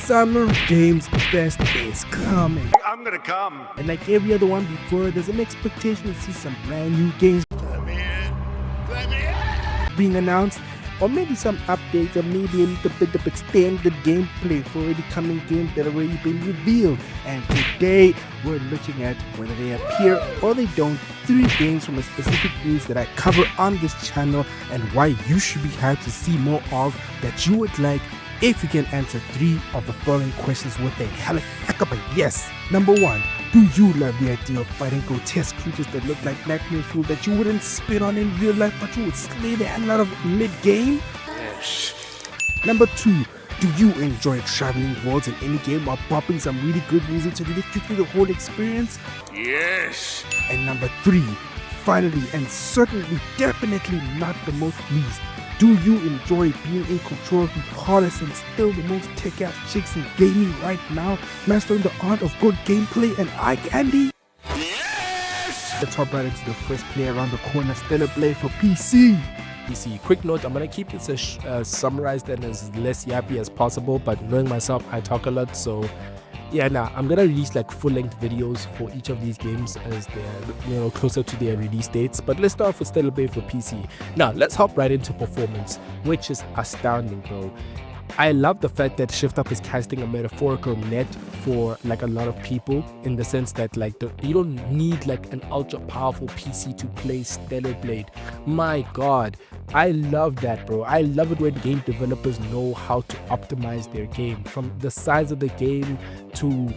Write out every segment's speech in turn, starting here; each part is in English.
Summer Games Fest is coming. I'm gonna come. And like every other one before, there's an expectation to see some brand new games being announced, or maybe some updates, or maybe a little bit of extended gameplay for already coming games that have already been revealed. And today we're looking at whether they appear or they don't, 3 games from a specific news that I cover on this channel, and why you should be hyped to see more of that you would like if you can answer 3 of the following questions with a heck of a yes. Number 1, do you love the idea of fighting grotesque creatures that look like nightmare fuel that you wouldn't spit on in real life but you would slay the hell out of mid-game? Yes. Number 2, do you enjoy traveling worlds in any game while popping some really good music to lift you through the whole experience? Yes. And number 3, finally and certainly definitely not the most least, do you enjoy being in control of the hottest and still the most tech-ass chicks in gaming right now, mastering the art of good gameplay and eye candy? Yes. Let's hop right into the first play around the corner, Stellar Blade for PC. Quick note, I'm gonna keep this as summarized and as less yappy as possible, but knowing myself, I talk a lot, so yeah, I'm gonna release like full-length videos for each of these games as they're closer to their release dates. But let's start off with Stellar Blade for PC. Now let's hop right into performance, which is astounding, bro. I love the fact that Shift Up is casting a metaphorical net for like a lot of people, in the sense that like you don't need like an ultra powerful PC to play Stellar Blade. My god, I love that, bro. I love it when game developers know how to optimize their game, from the size of the game to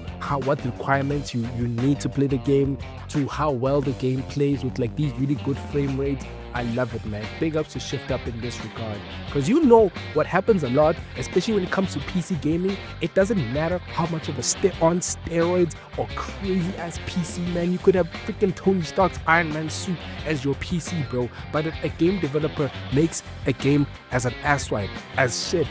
what requirements you need to play the game, to how well the game plays with like these really good frame rates. I love it, man. Big ups to Shift Up in this regard, because you know what happens a lot, especially when it comes to PC gaming. It doesn't matter how much of a on steroids or crazy ass PC, man. You could have freaking Tony Stark's Iron Man suit as your PC, bro, but if a game developer makes a game as an asswipe, as shit,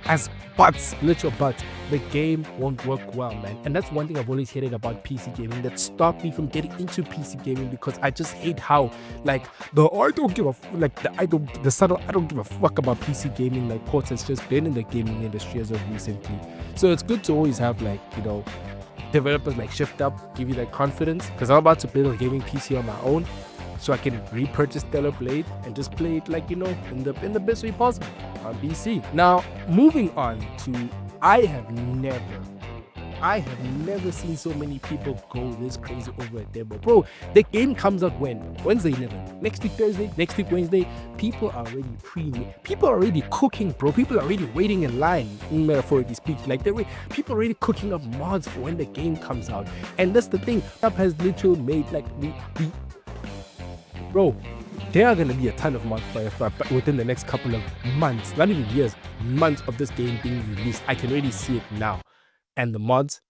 as butts, literal butts, the game won't work well, man. And that's one thing I've always hated about PC gaming that stopped me from getting into PC gaming, because I just hate how like I don't give a fuck about PC gaming like Ports has just been in the gaming industry as of recently. So it's good to always have like, developers like Shift Up give you that confidence, because I'm about to build a gaming PC on my own, so I can repurchase Stellar Blade and just play it like, in the best way possible on PC. Now, moving on to, I have never seen so many people go this crazy over a demo. Bro, the game comes out when? Wednesday 11. Next week Thursday, next week Wednesday. People are already cooking, bro. People are already waiting in line, metaphorically speaking. Like, people are already cooking up mods for when the game comes out. And that's the thing. Up has literally made like bro, there are gonna be a ton of mods within the next couple of months, not even years, months of this game being released. I can already see it now. And the mods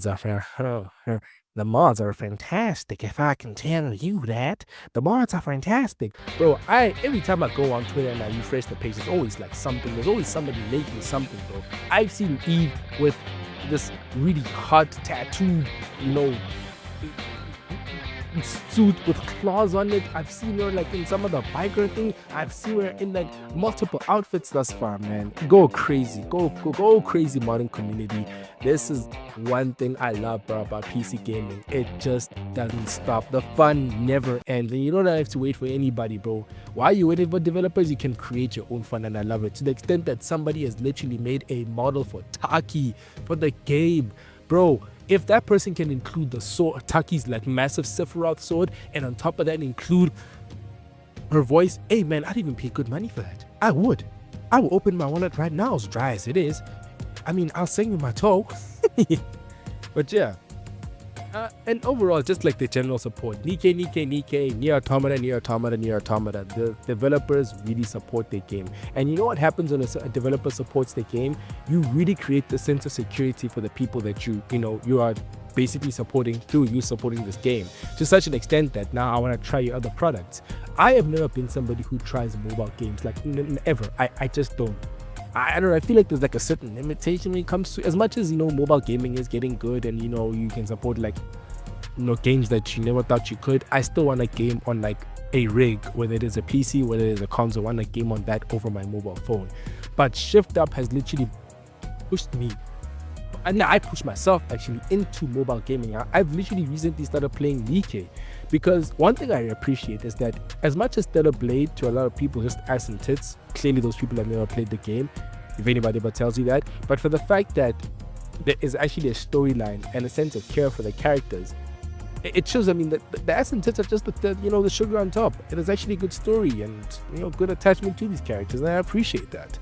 are fantastic, if I can tell you that. The mods are fantastic. Bro, every time I go on Twitter and I refresh the page, there's always like something. There's always somebody making something, bro. I've seen Eve with this really hot tattoo, suit with claws on it. I've seen her like in some of the biker thing. I've seen her in like multiple outfits thus far, man. Go crazy. Go crazy, modern community. This is one thing I love, bro, about PC gaming. It just doesn't stop. The fun never ends, and you don't have to wait for anybody, bro. While you're waiting for developers, you can create your own fun, and I love it, to the extent that somebody has literally made a model for Taki for the game, bro. If that person can include the sword, Taki's like massive Sephiroth sword, and on top of that include her voice, hey man, I'd even pay good money for that. I would open my wallet right now, as dry as it is. I mean, I'll sing with my toe. But yeah. And overall, just like the general support, Nier Automata. The developers really support their game. And you know what happens when a developer supports their game? You really create the sense of security for the people that you are basically supporting through you supporting this game, to such an extent that now I want to try your other products. I have never been somebody who tries mobile games, like ever. I just don't. I don't know, I feel like there's like a certain limitation when it comes to, as much as mobile gaming is getting good and you can support like games that you never thought you could. I still want a game on like a rig, whether it is a PC, whether it is a console. I want a game on that over my mobile phone. But Shift Up has literally pushed me, and I pushed myself actually into mobile gaming. I've literally recently started playing Nikkei, because one thing I appreciate is that as much as Stellar Blade to a lot of people just ass and tits, clearly those people have never played the game, if anybody ever tells you that, but for the fact that there is actually a storyline and a sense of care for the characters, it shows. I mean, the ass and tits are just the sugar on top. It is actually a good story and good attachment to these characters, and I appreciate that.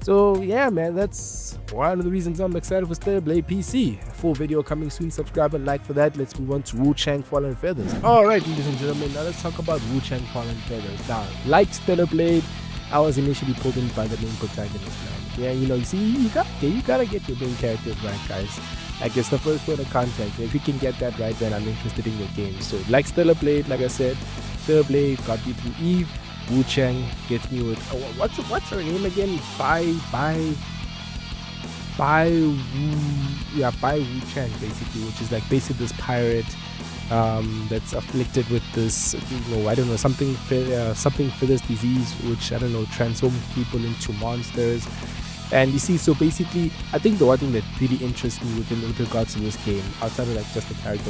So yeah, man, that's one of the reasons I'm excited for Stellar Blade PC. Full video coming soon. Subscribe and like for that. Let's move on to Wu-Chang Fallen Feathers. Alright, ladies and gentlemen, now let's talk about Wu-Chang Fallen Feathers. Now, like Stellar Blade, I was initially pulled in by the main protagonist, man. Yeah, you see, you gotta get your main characters right, guys. Like, it's the first point of contact. If you can get that right, then I'm interested in your game. So, like Stellar Blade, like I said, Stellar Blade got me through Eve. Wu-Chang gets me with what's her name again? Bai Wu-Chang, basically, which is like basically this pirate that's afflicted with this, I don't know, something feathers disease, which, I don't know, transforms people into monsters. And you see, so basically, I think the one thing that really interests me with regards to this game, outside of like just the character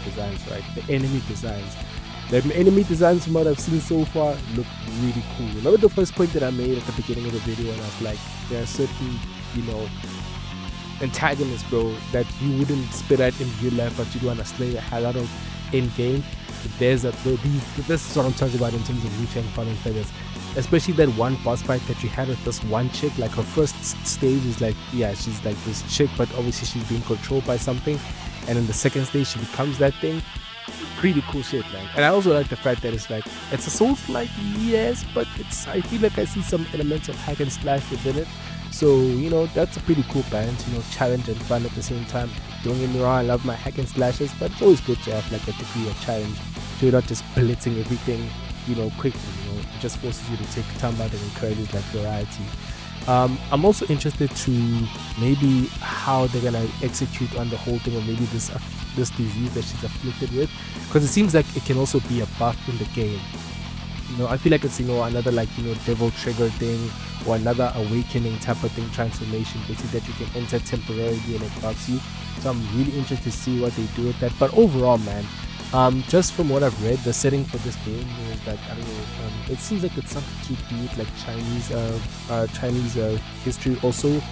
designs, right? The enemy designs. The enemy designs from what I've seen so far look really cool. Remember the first point that I made at the beginning of the video, and I was like, there are certain, antagonists, bro, that you wouldn't spit at in real life, but you want to slay the hell out of in game. This is what I'm talking about in terms of Wu-Chang Fallen Feathers. Especially that one boss fight that you had with this one chick. Like, her first stage is like, yeah, she's like this chick, but obviously she's being controlled by something. And in the second stage, she becomes that thing. Pretty cool shit, man. And I also like the fact that it's like, it's a Souls-like, yes, but I feel like I see some elements of hack and slash within it. So, that's a pretty cool balance, challenge and fun at the same time. Don't get me wrong, I love my hack and slashes, but it's always good to have like a degree of challenge, so you're not just blitzing everything, quickly. It just forces you to take time out and encourages like variety. I'm also interested to maybe how they're gonna execute on the whole thing, or maybe this disease that she's afflicted with, because it seems like it can also be a buff in the game. I feel like it's another like devil trigger thing, or another awakening type of thing, transformation basically, that you can enter temporarily and it buffs you. So I'm really interested to see what they do with that. But overall, man, just from what I've read, the setting for this game is like, I don't know, it seems like it's something to do with like Chinese history also.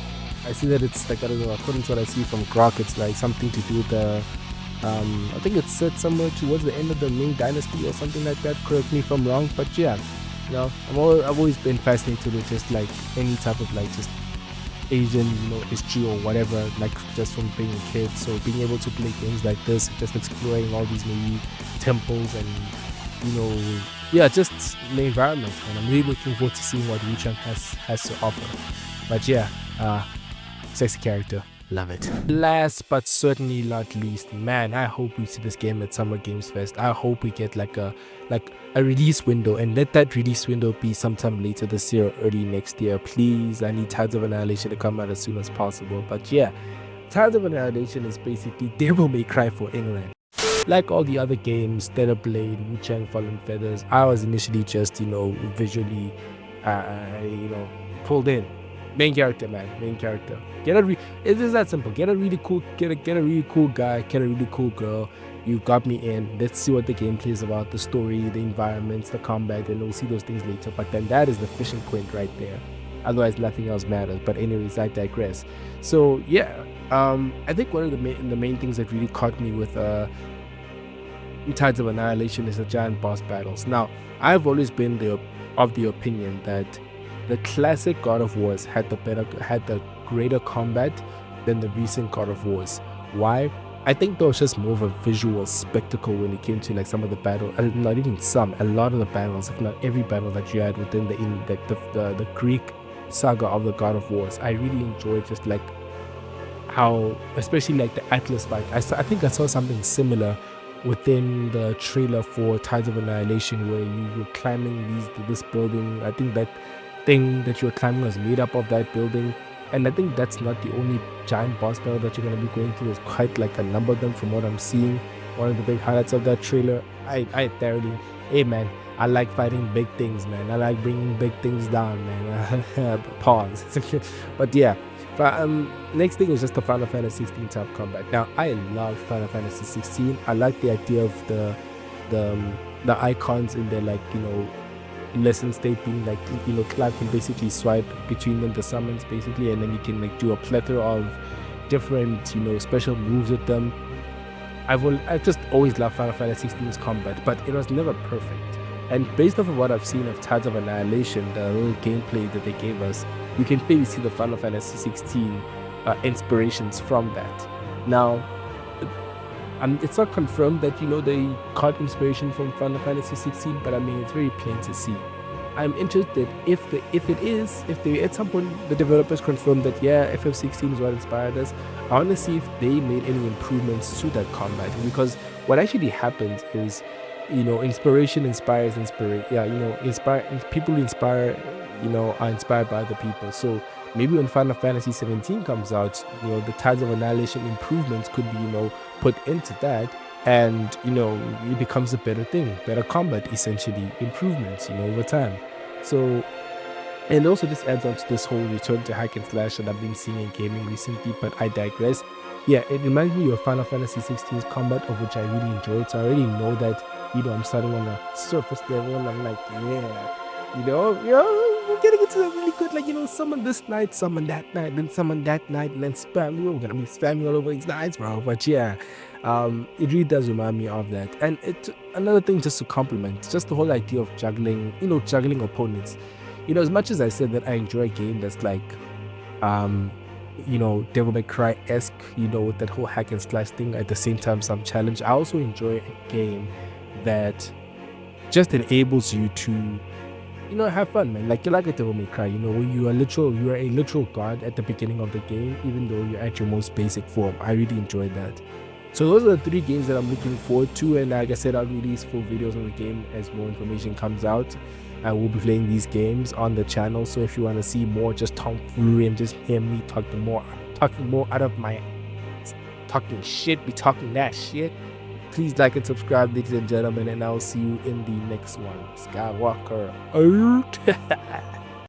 I see that it's like, I don't know, according to what I see from Grok, it's like something to do with the I think it's set somewhere towards the end of the Ming Dynasty or something like that. Correct me if I'm wrong, but yeah, I've always been fascinated with just like any type of like just Asian, history or whatever, like just from being a kid. So being able to play games like this, just exploring all these maybe temples and just the environment, and I'm really looking forward to seeing what Wu-Chang has to offer. But yeah, sexy character. Love it. Last but certainly not least, man, I hope we see this game at Summer Games Fest. I hope we get like a release window, and let that release window be sometime later this year or early next year. Please, I need Tides of Annihilation to come out as soon as possible. But yeah, Tides of Annihilation is basically Devil May Cry for England. Like all the other games, Stellar Blade, Wu-Chang Fallen Feathers, I was initially just visually pulled in. Main character, man. Main character. It is that simple. Get a really cool guy. Get a really cool girl. You got me in. Let's see what the gameplay is about. The story, the environments, the combat. And we'll see those things later. But then that is the fishing point right there. Otherwise, nothing else matters. But anyways, I digress. So yeah, I think one of the main things that really caught me with Tides of Annihilation is the giant boss battles. Now, I've always been of the opinion that the classic God of Wars had the greater combat than the recent God of Wars. Why? I think there was just more of a visual spectacle when it came to like some of the battles. Not even some, a lot of the battles, if not every battle that you had within the Greek saga of the God of Wars. I really enjoyed just like how, especially like the Atlas fight. I think I saw something similar within the trailer for Tides of Annihilation, where you were climbing this building. I think that thing that you're climbing was made up of that building, and I think that's not the only giant boss battle that you're going to be going through. There's quite like a number of them from what I'm seeing. One of the big highlights of that trailer, I thoroughly, hey man, I like fighting big things, man. I like bringing big things down, man. Pause. But yeah, But next thing is just the Final Fantasy 16 type combat. Now I love Final Fantasy 16. I like the idea of the icons in there, like, you know, lesson state being like, you know, Clive can basically swipe between them, the summons basically, and then you can like do a plethora of different, you know, special moves with them. I just always loved Final Fantasy 16's combat, but it was never perfect. And based off of what I've seen of Tides of Annihilation, the little gameplay that they gave us, you can clearly see the Final Fantasy 16 inspirations from that. Now, it's not confirmed that, you know, they caught inspiration from Final Fantasy 16, but I mean, it's very plain to see. I'm interested if they at some point the developers confirm that, yeah, FF16 is what inspired us. I want to see if they made any improvements to that combat, because what actually happens is, you know, inspiration inspires inspiration. Yeah, you know, people inspire, you know, are inspired by other people. So maybe when Final Fantasy 17 comes out, you know, the Tides of Annihilation improvements could be, you know, put into that, and, you know, it becomes a better thing, better combat, essentially, improvements, you know, over time. So, and also this adds on to this whole return to hack and slash that I've been seeing in gaming recently, but I digress. Yeah, it reminds me of Final Fantasy 16's combat, of which I really enjoyed. So I already know that, you know, I'm starting on a surface level, and I'm like, yeah, you know, we're getting into a really good, like, you know, summon this night, summon that night, then summon that night, and then spam. We're gonna be spamming all over these nights, bro. But yeah, it really does remind me of that. And another thing just to compliment, just the whole idea of juggling, you know, juggling opponents. You know, as much as I said that I enjoy a game that's like, you know, Devil May Cry-esque, you know, with that whole hack and slash thing, at the same time some challenge, I also enjoy a game that just enables you to, you know, have fun, man. Like, you're like a Devil May Cry, you know, where you are a literal god at the beginning of the game, even though you're at your most basic form. I really enjoyed that. So those are the 3 games that I'm looking forward to, and like I said, I'll release full videos on the game as more information comes out. I will be playing these games on the channel, so if you want to see more just tomfoolery and just hear me talking more out of my talking shit, be talking that shit, please like and subscribe, ladies and gentlemen, and I'll see you in the next one. Skywalker out.